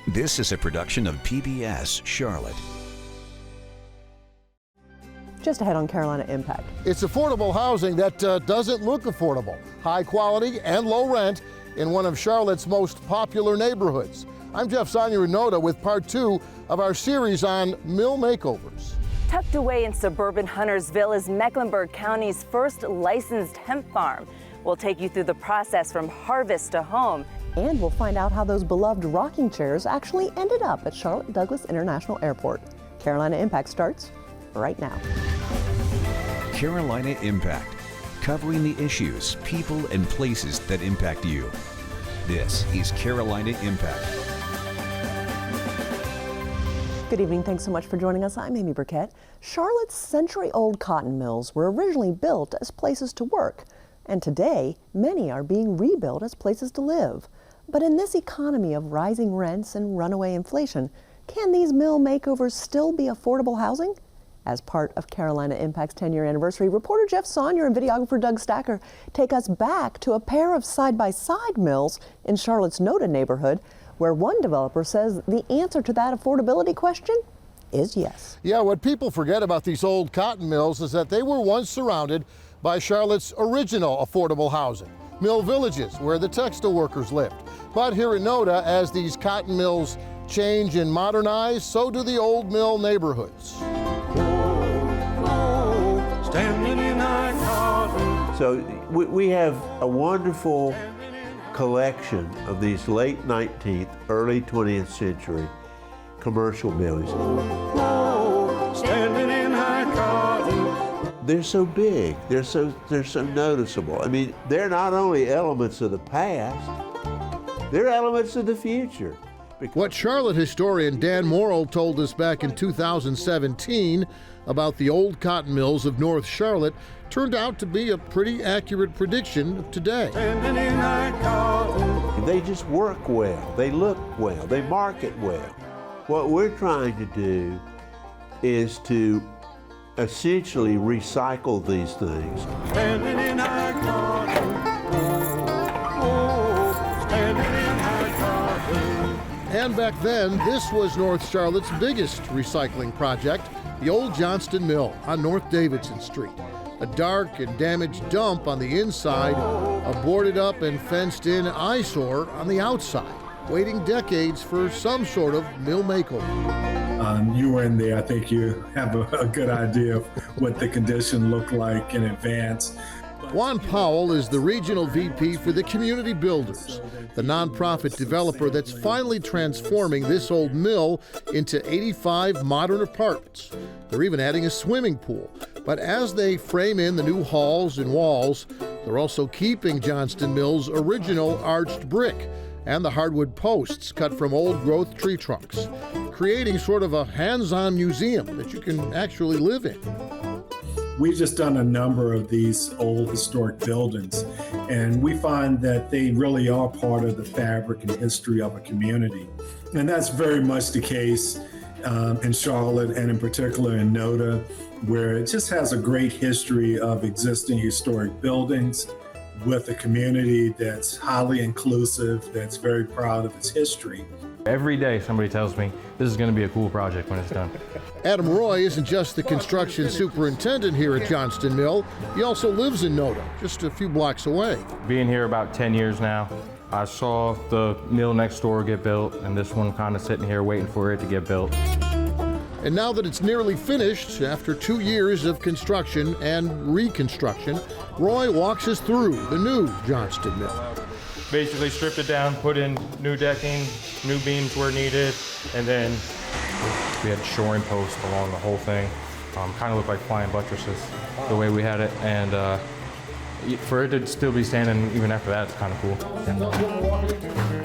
This is a production of PBS Charlotte. Just ahead on Carolina Impact. It's affordable housing that doesn't look affordable. High quality and low rent in one of Charlotte's most popular neighborhoods. I'm Jeff Sonja with part 2 of our series on mill makeovers. Tucked away in suburban Huntersville is Mecklenburg County's first licensed hemp farm. We'll take you through the process from harvest to home. And we'll find out how those beloved rocking chairs actually ended up at Charlotte Douglas International Airport. Carolina Impact starts right now. Carolina Impact, covering the issues, people, and places that impact you. This is Carolina Impact. Good evening. Thanks so much for joining us. I'm Amy Burkett. Charlotte's century-old cotton mills were originally built as places to work, and today many are being rebuilt as places to live. But in this economy of rising rents and runaway inflation, can these mill makeovers still be affordable housing? As part of Carolina Impact's 10-year anniversary, reporter Jeff Sonja and videographer Doug Stacker take us back to a pair of side-by-side mills in Charlotte's Noda neighborhood, where one developer says the answer to that affordability question is yes. Yeah, what people forget about these old cotton mills is that they were once surrounded by Charlotte's original affordable housing, mill villages where the textile workers lived. But here in Noda, as these cotton mills change and modernize, so do the old mill neighborhoods. So we have a wonderful collection of these late 19th, early 20th century commercial buildings. They're so big, they're so noticeable. I mean, they're not only elements of the past, they're elements of the future. What Charlotte historian Dan Morrill told us back in 2017 about the old cotton mills of North Charlotte turned out to be a pretty accurate prediction of today. They just work well, they look well, they market well. What we're trying to do is to essentially recycle these things. And back then, this was North Charlotte's biggest recycling project, the old Johnston Mill on North Davidson Street. A dark and damaged dump on the inside, a boarded up and fenced in eyesore on the outside, waiting decades for some sort of mill makeover. You were in there, I think you have a good idea of what the condition looked like in advance. Juan Powell is the regional VP for the Community Builders, the nonprofit developer that's finally transforming this old mill into 85 modern apartments. They're even adding a swimming pool. But as they frame in the new halls and walls, they're also keeping Johnston Mill's original arched brick and the hardwood posts cut from old-growth tree trunks, creating sort of a hands-on museum that you can actually live in. We've just done a number of these old historic buildings, and we find that they really are part of the fabric and history of a community. And that's very much the case in Charlotte, and in particular in Noda, where it just has a great history of existing historic buildings with a community that's highly inclusive, that's very proud of its history. Every day somebody tells me this is going to be a cool project when it's done. Adam Roy isn't just the construction superintendent here at Johnston Mill. He also lives in Noda, just a few blocks away. Being here about 10 years now, I saw the mill next door get built, and this one kind of sitting here waiting for it to get built. And now that it's nearly finished, after 2 years of construction and reconstruction, Roy walks us through the new Johnston Mill. Basically stripped it down, put in new decking, new beams where needed, and then we had shoring posts along the whole thing. Kind of looked like flying buttresses, the way we had it, and for it to still be standing even after that, it's kind of cool.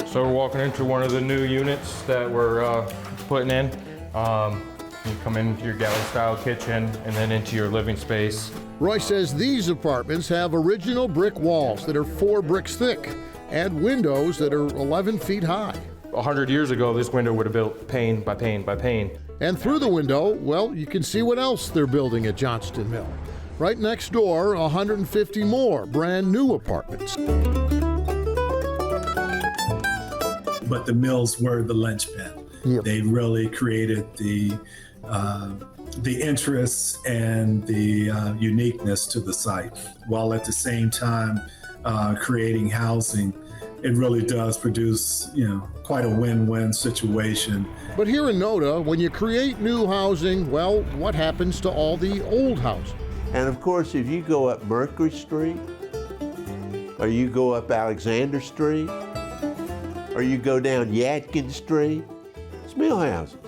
So we're walking into one of the new units that we're putting in. You come into your galley-style kitchen and then into your living space. Roy says these apartments have original brick walls that are 4 bricks thick and windows that are 11 feet high. 100 years ago, this window would have built pane by pane by pane. And through the window, well, you can see what else they're building at Johnston Mill. Right next door, 150 more brand new apartments. but the mills were the linchpin. Yep. They really created the interests and the uniqueness to the site, while at the same time creating housing. It really does produce, quite a win-win situation. But here in Noda, when you create new housing, well, what happens to all the old housing? And of course, if you go up Mercury Street, or you go up Alexander Street, or you go down Yadkin Street, it's mill houses.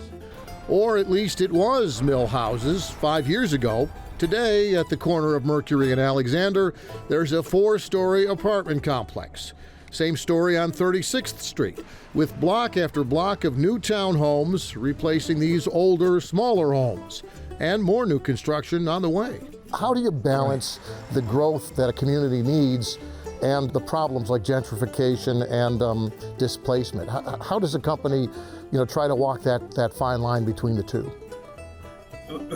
Or at least it was mill houses 5 years ago. Today, at the corner of Mercury and Alexander, there's a 4-story apartment complex. Same story on 36th Street, with block after block of new townhomes replacing these older, smaller homes, and more new construction on the way. How do you balance the growth that a community needs and the problems like gentrification and displacement? How does a company, try to walk that fine line between the two?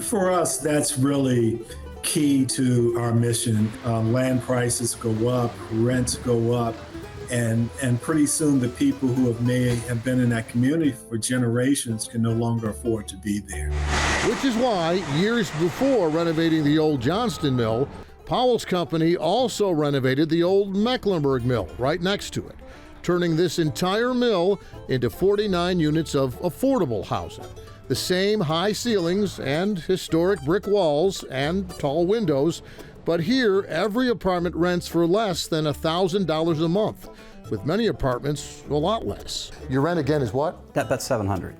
For us, that's really key to our mission. Land prices go up, rents go up, and pretty soon the people who have been in that community for generations can no longer afford to be there. Which is why, years before renovating the old Johnston Mill, Powell's company also renovated the old Mecklenburg Mill right next to it, turning this entire mill into 49 units of affordable housing. The same high ceilings and historic brick walls and tall windows, but here every apartment rents for less than $1,000 a month, with many apartments a lot less. Your rent again is what? That's $700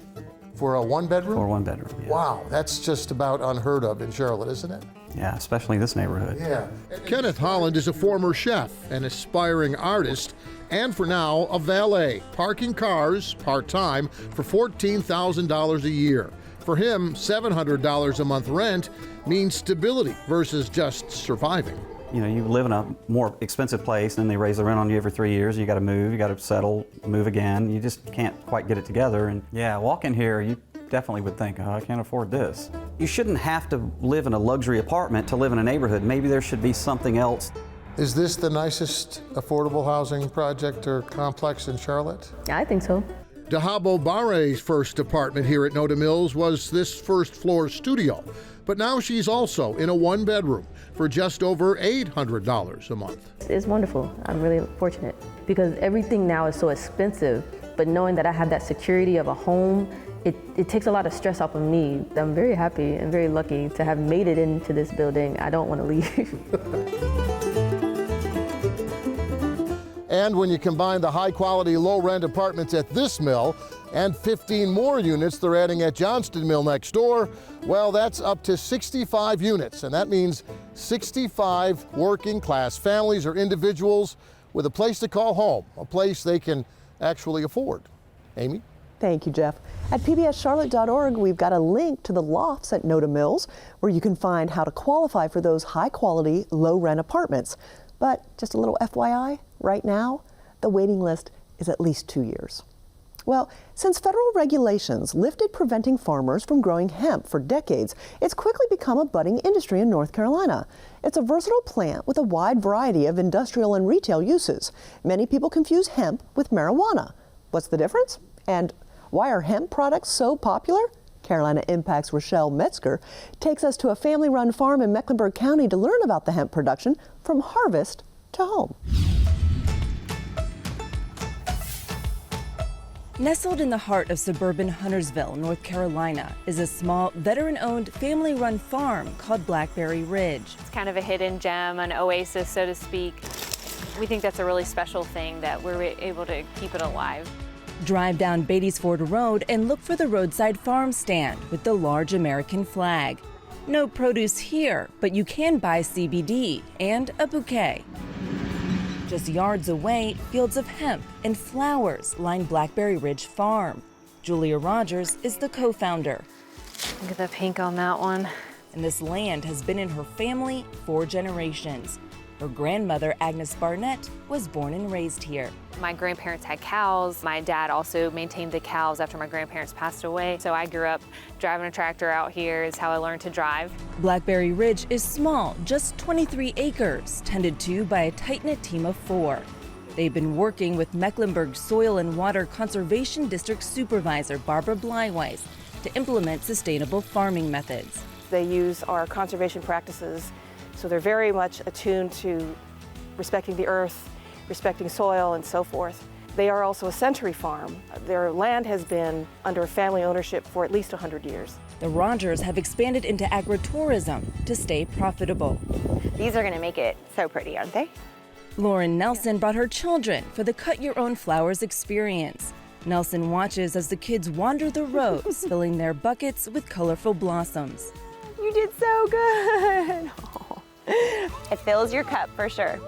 For a one-bedroom? for one bedroom. Yeah. Wow, that's just about unheard of in Charlotte, isn't it? Yeah, especially this neighborhood. Yeah. Kenneth Holland is a former chef, an aspiring artist, and for now, a valet, parking cars part-time for $14,000 a year. For him, $700 a month rent means stability versus just surviving. You live in a more expensive place, and they raise the rent on you every 3 years. You got to move, you got to settle, move again. You just can't quite get it together. And yeah, walk in here, you definitely would think, oh, I can't afford this. You shouldn't have to live in a luxury apartment to live in a neighborhood. Maybe there should be something else. Is this the nicest affordable housing project or complex in Charlotte? I think so. Dahabo Bare's first apartment here at Noda Mills was this first-floor studio, but now she's also in a one-bedroom for just over $800 a month. It's wonderful. I'm really fortunate because everything now is so expensive, but knowing that I have that security of a home, it takes a lot of stress off of me. I'm very happy and very lucky to have made it into this building. I don't want to leave. And when you combine the high-quality, low-rent apartments at this mill and 15 more units they're adding at Johnston Mill next door, well, that's up to 65 units, and that means 65 working-class families or individuals with a place to call home, a place they can actually afford. Amy? Thank you, Jeff. At pbscharlotte.org, we've got a link to the lofts at Noda Mills, where you can find how to qualify for those high-quality, low-rent apartments. But just a little FYI, right now, the waiting list is at least 2 years. Well, since federal regulations lifted preventing farmers from growing hemp for decades, it's quickly become a budding industry in North Carolina. It's a versatile plant with a wide variety of industrial and retail uses. Many people confuse hemp with marijuana. What's the difference? And why are hemp products so popular? Carolina Impact's Rochelle Metzger takes us to a family-run farm in Mecklenburg County to learn about the hemp production from harvest to home. Nestled in the heart of suburban Huntersville, North Carolina, is a small, veteran-owned, family-run farm called Blackberry Ridge. It's kind of a hidden gem, an oasis, so to speak. We think that's a really special thing that we're able to keep it alive. Drive down Beatty'sford Road and look for the roadside farm stand with the large American flag. No produce here, but you can buy CBD and a bouquet. Just yards away, fields of hemp and flowers line Blackberry Ridge Farm. Julia Rogers is the co-founder. Look at the pink on that one. And this land has been in her family 4 generations. Her grandmother, Agnes Barnett, was born and raised here. My grandparents had cows. My dad also maintained the cows after my grandparents passed away. So I grew up driving a tractor out here is how I learned to drive. Blackberry Ridge is small, just 23 acres, tended to by a tight-knit team of 4. They've been working with Mecklenburg Soil and Water Conservation District Supervisor Barbara Bleiweiss to implement sustainable farming methods. They use our conservation practices, so they're very much attuned to respecting the earth, respecting soil, and so forth. They are also a century farm. Their land has been under family ownership for at least 100 years. The Rogers have expanded into agritourism to stay profitable. These are going to make it so pretty, aren't they? Lauren Nelson brought her children for the Cut Your Own Flowers experience. Nelson watches as the kids wander the rows, filling their buckets with colorful blossoms. You did so good. Oh. It fills your cup for sure.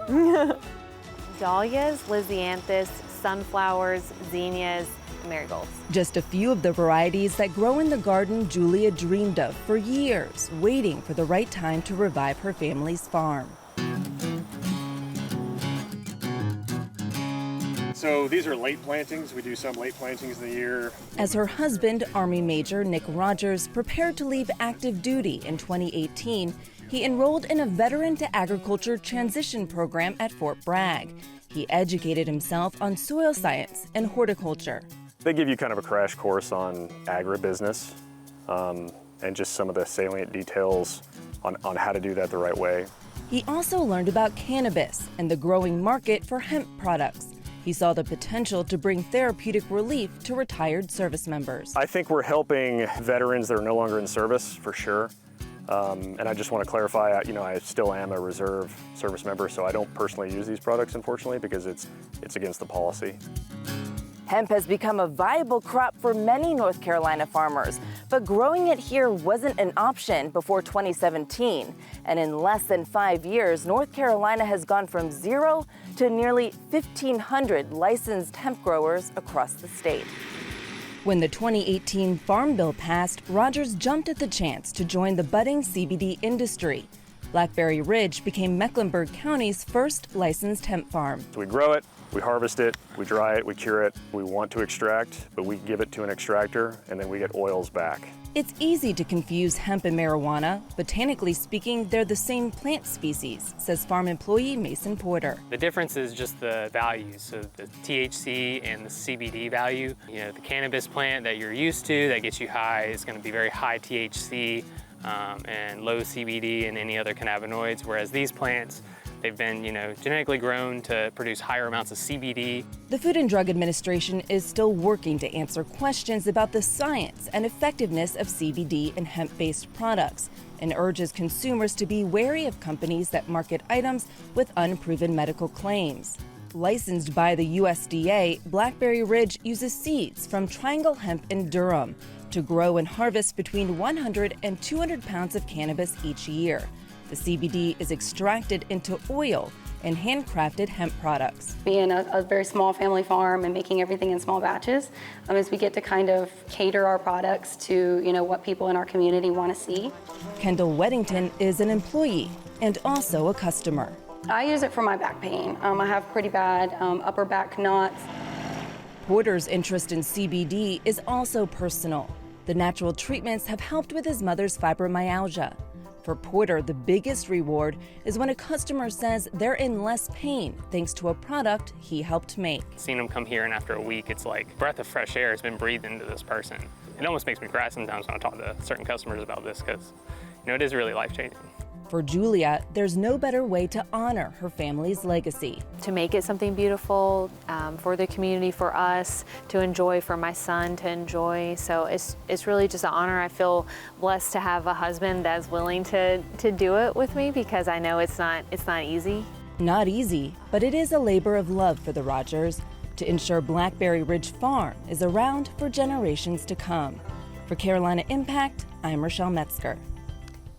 Dahlias, lisianthus, sunflowers, zinnias, marigolds. Just a few of the varieties that grow in the garden Julia dreamed of for years, waiting for the right time to revive her family's farm. So these are late plantings. We do some late plantings in the year. As her husband, Army Major Nick Rogers, prepared to leave active duty in 2018, he enrolled in a Veteran to Agriculture transition program at Fort Bragg. He educated himself on soil science and horticulture. They give you kind of a crash course on agribusiness and just some of the salient details on how to do that the right way. He also learned about cannabis and the growing market for hemp products. He saw the potential to bring therapeutic relief to retired service members. I think we're helping veterans that are no longer in service, for sure. And I just want to clarify, I still am a reserve service member, so I don't personally use these products, unfortunately, because it's against the policy. Hemp has become a viable crop for many North Carolina farmers, but growing it here wasn't an option before 2017. And in less than 5 years, North Carolina has gone from 0 to nearly 1,500 licensed hemp growers across the state. When the 2018 Farm Bill passed, Rogers jumped at the chance to join the budding CBD industry. Blackberry Ridge became Mecklenburg County's first licensed hemp farm. So we grow it, we harvest it, we dry it, we cure it. We want to extract, but we give it to an extractor, and then we get oils back. It's easy to confuse hemp and marijuana. Botanically speaking, they're the same plant species, says farm employee Mason Porter. The difference is just the values, so the THC and the CBD value. The cannabis plant that you're used to that gets you high is going to be very high THC and low CBD and any other cannabinoids, whereas these plants, they've been, genetically grown to produce higher amounts of CBD. The Food and Drug Administration is still working to answer questions about the science and effectiveness of CBD and hemp-based products, and urges consumers to be wary of companies that market items with unproven medical claims. Licensed by the USDA, Blackberry Ridge uses seeds from Triangle Hemp in Durham to grow and harvest between 100 and 200 pounds of cannabis each year. The CBD is extracted into oil and handcrafted hemp products. Being a very small family farm and making everything in small batches, as we get to kind of cater our products to what people in our community want to see. Kendall Weddington is an employee and also a customer. I use it for my back pain. I have pretty bad upper back knots. Porter's interest in CBD is also personal. The natural treatments have helped with his mother's fibromyalgia. For Porter, the biggest reward is when a customer says they're in less pain thanks to a product he helped make. Seeing them come here and after a week, it's like a breath of fresh air has been breathed into this person. It almost makes me cry sometimes when I talk to certain customers about this because, it is really life-changing. For Julia, there's no better way to honor her family's legacy. To make it something beautiful for the community, for us to enjoy, for my son to enjoy. So it's really just an honor. I feel blessed to have a husband that's willing to do it with me because I know it's not easy. Not easy, but it is a labor of love for the Rogers to ensure Blackberry Ridge Farm is around for generations to come. For Carolina Impact, I'm Rochelle Metzger.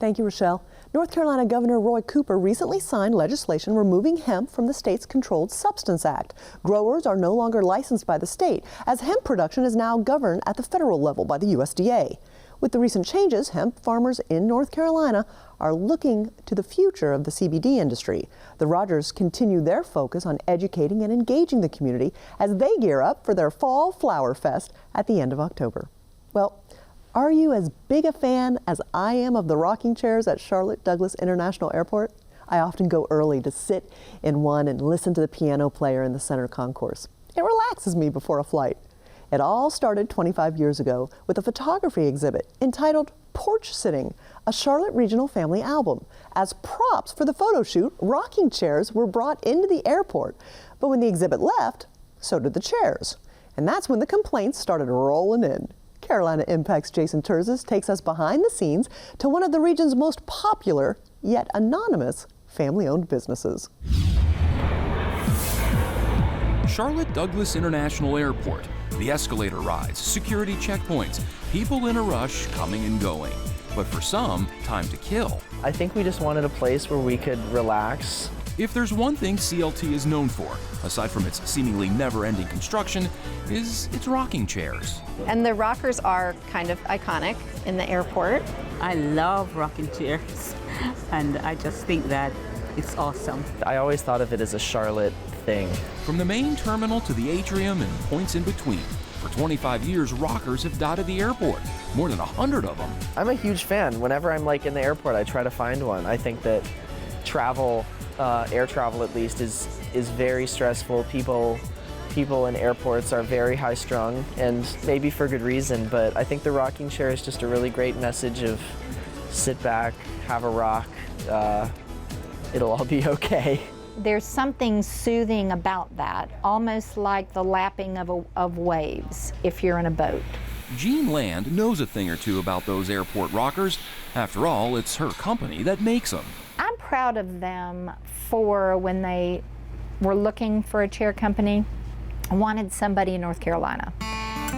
Thank you, Rochelle. North Carolina Governor Roy Cooper recently signed legislation removing hemp from the state's Controlled Substance Act. Growers are no longer licensed by the state, as hemp production is now governed at the federal level by the USDA. With the recent changes, hemp farmers in North Carolina are looking to the future of the CBD industry. The Rogers continue their focus on educating and engaging the community as they gear up for their Fall Flower Fest at the end of October. Well, are you as big a fan as I am of the rocking chairs at Charlotte Douglas International Airport? I often go early to sit in one and listen to the piano player in the center concourse. It relaxes me before a flight. It all started 25 years ago with a photography exhibit entitled Porch Sitting, a Charlotte Regional Family album. As props for the photo shoot, rocking chairs were brought into the airport. But when the exhibit left, so did the chairs. And that's when the complaints started rolling in. Carolina Impact's Jason Terzis takes us behind the scenes to one of the region's most popular, yet anonymous, family-owned businesses. Charlotte Douglas International Airport. The escalator rides, security checkpoints, people in a rush coming and going. But for some, time to kill. I think we just wanted a place where we could relax. If there's one thing CLT is known for, aside from its seemingly never-ending construction, is its rocking chairs. And the rockers are kind of iconic in the airport. I love rocking chairs, and I just think that it's awesome. I always thought of it as a Charlotte thing. From the main terminal to the atrium and points in between, for 25 years, rockers have dotted the airport, more than 100 of them. I'm a huge fan. Whenever I'm in the airport, I try to find one. I think that travel, air travel at least, is very stressful. People in airports are very high strung, and maybe for good reason, but I think the rocking chair is just a really great message of sit back, have a rock, it'll all be okay. There's something soothing about that, almost like the lapping of waves if you're in a boat. Jean Land knows a thing or two about those airport rockers. After all, it's her company that makes them. I'm proud of them for when they were looking for a chair company, wanted somebody in North Carolina.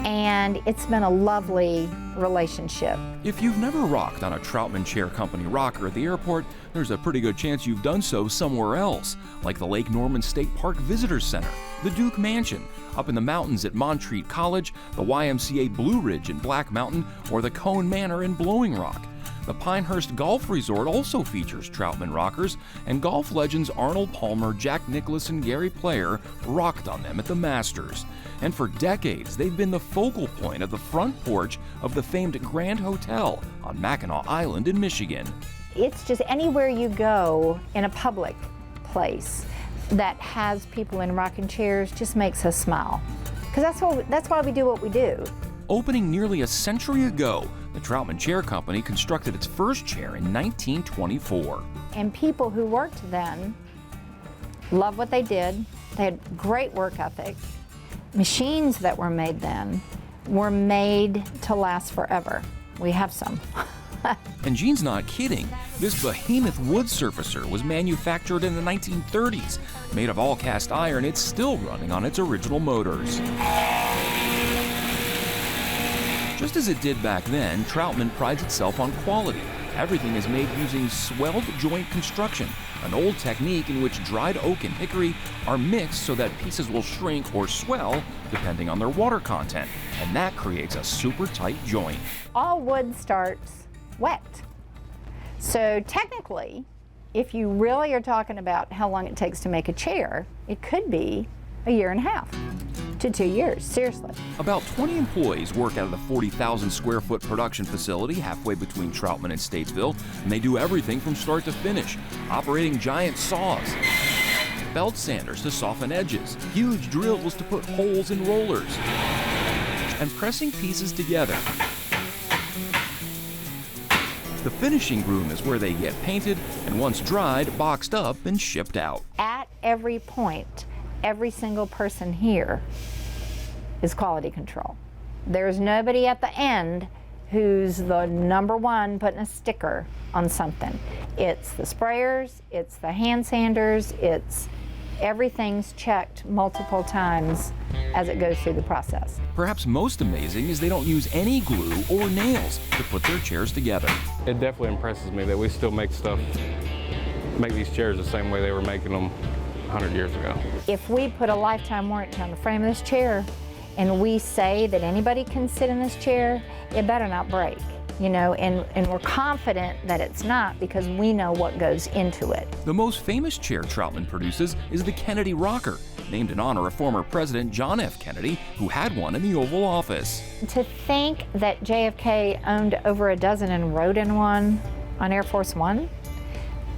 And it's been a lovely relationship. If you've never rocked on a Troutman Chair Company rocker at the airport, there's a pretty good chance you've done so somewhere else, like the Lake Norman State Park Visitors Center, the Duke Mansion, up in the mountains at Montreat College, the YMCA Blue Ridge in Black Mountain, or the Cone Manor in Blowing Rock. The Pinehurst Golf Resort also features Troutman rockers, and golf legends Arnold Palmer, Jack Nicklaus, and Gary Player rocked on them at the Masters. And for decades, they've been the focal point of the front porch of the famed Grand Hotel on Mackinac Island in Michigan. It's just anywhere you go in a public place that has people in rocking chairs just makes us smile. Because that's why we do what we do. Opening nearly a century ago, the Troutman Chair Company constructed its first chair in 1924. And people who worked then loved what they did. They had great work ethic. Machines that were made then were made to last forever. We have some. And Jean's not kidding. This behemoth wood surfacer was manufactured in the 1930s. Made of all cast iron, it's still running on its original motors. Just as it did back then, Troutman prides itself on quality. Everything is made using swelled joint construction, an old technique in which dried oak and hickory are mixed so that pieces will shrink or swell depending on their water content, and that creates a super tight joint. All wood starts wet. So technically, if you really are talking about how long it takes to make a chair, it could be a year and a half to 2 years, seriously. About 20 employees work out of the 40,000 square foot production facility halfway between Troutman and Statesville, and they do everything from start to finish, operating giant saws, belt sanders to soften edges, huge drills to put holes in rollers, and pressing pieces together. The finishing room is where they get painted, and once dried, boxed up and shipped out. At every point, every single person here is quality control. There's nobody at the end who's the number one putting a sticker on something. It's the sprayers, it's the hand sanders, everything's checked multiple times as it goes through the process. Perhaps most amazing is they don't use any glue or nails to put their chairs together. It definitely impresses me that we still make these chairs the same way they were making them 100 years ago. If we put a lifetime warranty on the frame of this chair and we say that anybody can sit in this chair, it better not break, and we're confident that it's not because we know what goes into it. The most famous chair Troutman produces is the Kennedy Rocker, named in honor of former President John F. Kennedy, who had one in the Oval Office. To think that JFK owned over a dozen and rode in one on Air Force One,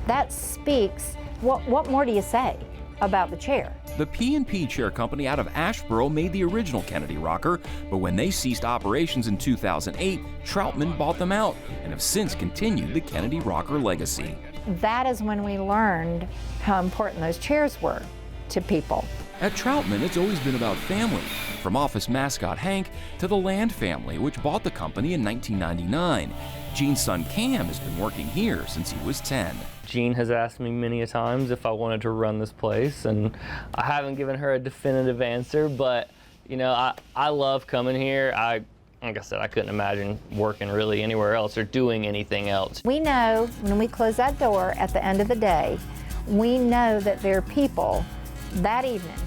That speaks, what more do you say about the chair? The P&P Chair Company out of Asheboro made the original Kennedy rocker, but when they ceased operations in 2008, Troutman bought them out and have since continued the Kennedy rocker legacy. That is when we learned how important those chairs were to people. At Troutman, it's always been about family, from office mascot Hank to the Land family, which bought the company in 1999. Gene's son Cam has been working here since he was 10. Gene has asked me many a times if I wanted to run this place, and I haven't given her a definitive answer, but you know, I love coming here. Like I said, I couldn't imagine working really anywhere else or doing anything else. We know when we close that door at the end of the day, we know that there are people that evening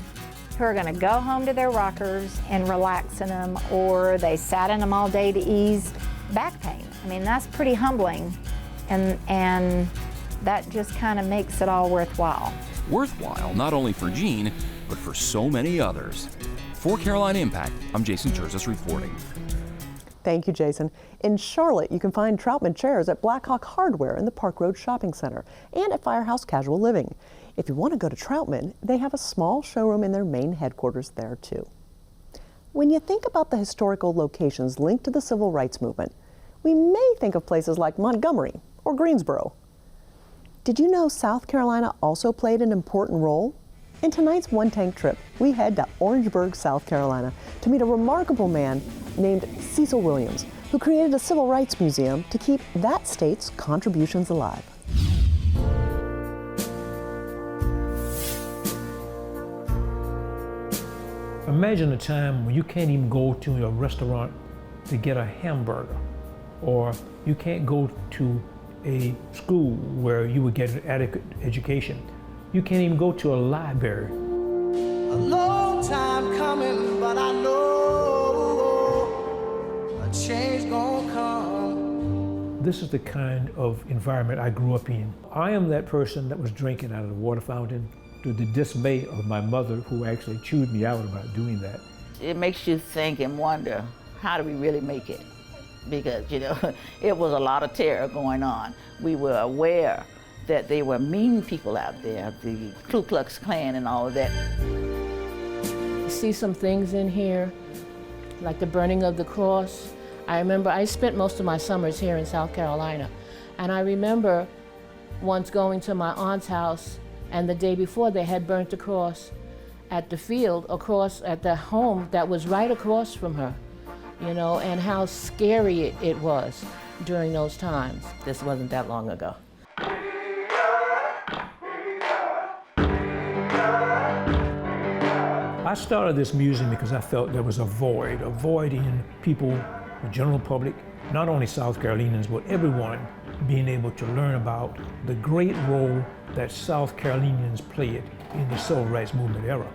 who are going to go home to their rockers and relax in them, or they sat in them all day to ease back pain. I mean, that's pretty humbling, and that just kind of makes it all worthwhile. Worthwhile not only for Gene, but for so many others. For Carolina Impact, I'm Jason Terzis reporting. Thank you, Jason. In Charlotte, you can find Troutman chairs at Blackhawk Hardware in the Park Road Shopping Center and at Firehouse Casual Living. If you want to go to Troutman, they have a small showroom in their main headquarters there, too. When you think about the historical locations linked to the civil rights movement, we may think of places like Montgomery or Greensboro. Did you know South Carolina also played an important role? In tonight's One Tank trip, we head to Orangeburg, South Carolina to meet a remarkable man named Cecil Williams, who created a civil rights museum to keep that state's contributions alive. Imagine a time when you can't even go to a restaurant to get a hamburger, or you can't go to a school where you would get an adequate education. You can't even go to a library. A long time coming, but I know a change gonna come. This is the kind of environment I grew up in. I am that person that was drinking out of the water fountain, to the dismay of my mother, who actually chewed me out about doing that. It makes you think and wonder, how do we really make it? Because, you know, it was a lot of terror going on. We were aware that there were mean people out there, the Ku Klux Klan and all of that. You see some things in here, like the burning of the cross. I remember I spent most of my summers here in South Carolina, and I remember once going to my aunt's house, and the day before they had burnt the cross at the field, across at the home that was right across from her, you know, and how scary it was during those times. This wasn't that long ago. I started this museum because I felt there was a void in people, the general public, not only South Carolinians, but everyone being able to learn about the great role that South Carolinians played in the civil rights movement era.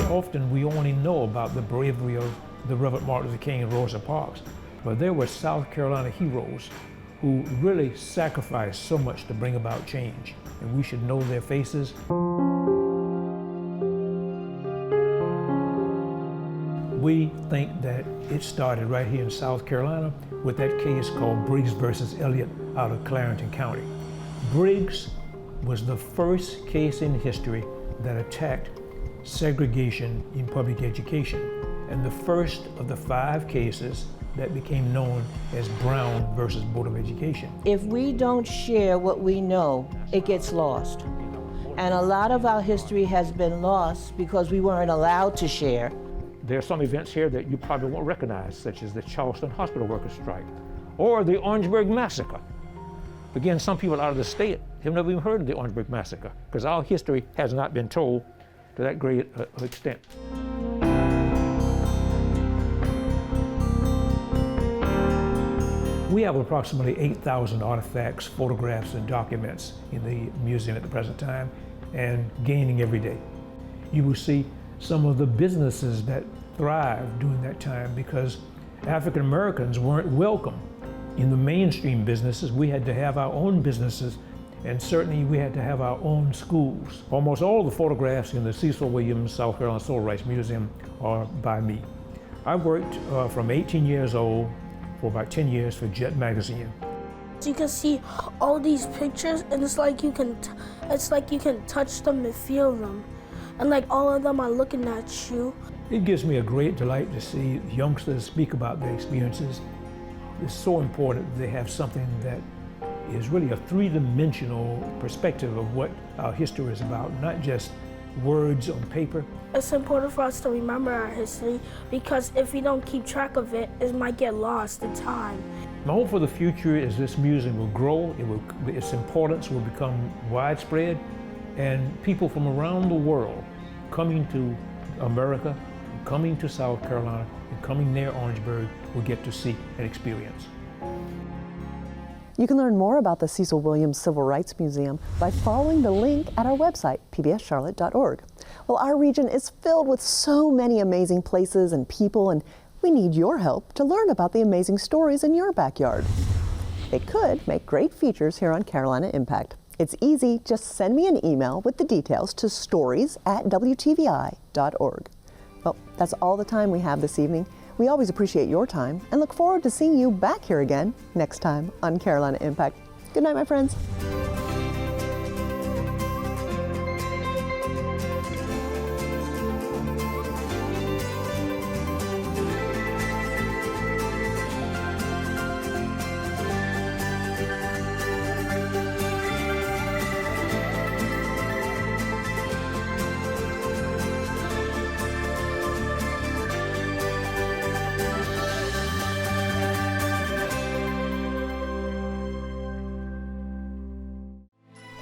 Often we only know about the bravery of the Reverend Martin Luther King and Rosa Parks, but there were South Carolina heroes who really sacrificed so much to bring about change, and we should know their faces. We think that it started right here in South Carolina with that case called Briggs versus Elliott out of Clarendon County. Briggs was the first case in history that attacked segregation in public education, and the first of the 5 cases that became known as Brown versus Board of Education. If we don't share what we know, it gets lost. And a lot of our history has been lost because we weren't allowed to share. There are some events here that you probably won't recognize, such as the Charleston Hospital Workers Strike or the Orangeburg Massacre. Again, some people out of the state have never even heard of the Orangeburg Massacre because our history has not been told to that great extent. We have approximately 8,000 artifacts, photographs, and documents in the museum at the present time, and gaining every day. You will see some of the businesses that thrived during that time because African Americans weren't welcome in the mainstream businesses. We had to have our own businesses, and certainly we had to have our own schools. Almost all the photographs in the Cecil Williams South Carolina Civil Rights Museum are by me. I worked from 18 years old for about 10 years for Jet Magazine. So you can see all these pictures, and it's like you can touch them and feel them, and like all of them are looking at you. It gives me a great delight to see youngsters speak about their experiences. It's so important that they have something that is really a three-dimensional perspective of what our history is about, not just words on paper. It's important for us to remember our history, because if we don't keep track of it, it might get lost in time. My hope for the future is this museum will grow, its importance will become widespread, and people from around the world coming to America, coming to South Carolina, and coming near Orangeburg will get to see and experience. You can learn more about the Cecil Williams Civil Rights Museum by following the link at our website, pbscharlotte.org. Well, our region is filled with so many amazing places and people, and we need your help to learn about the amazing stories in your backyard. They could make great features here on Carolina Impact. It's easy, just send me an email with the details to stories@wtvi.org. Well, that's all the time we have this evening. We always appreciate your time and look forward to seeing you back here again next time on Carolina Impact. Good night, my friends.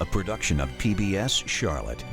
A production of PBS Charlotte.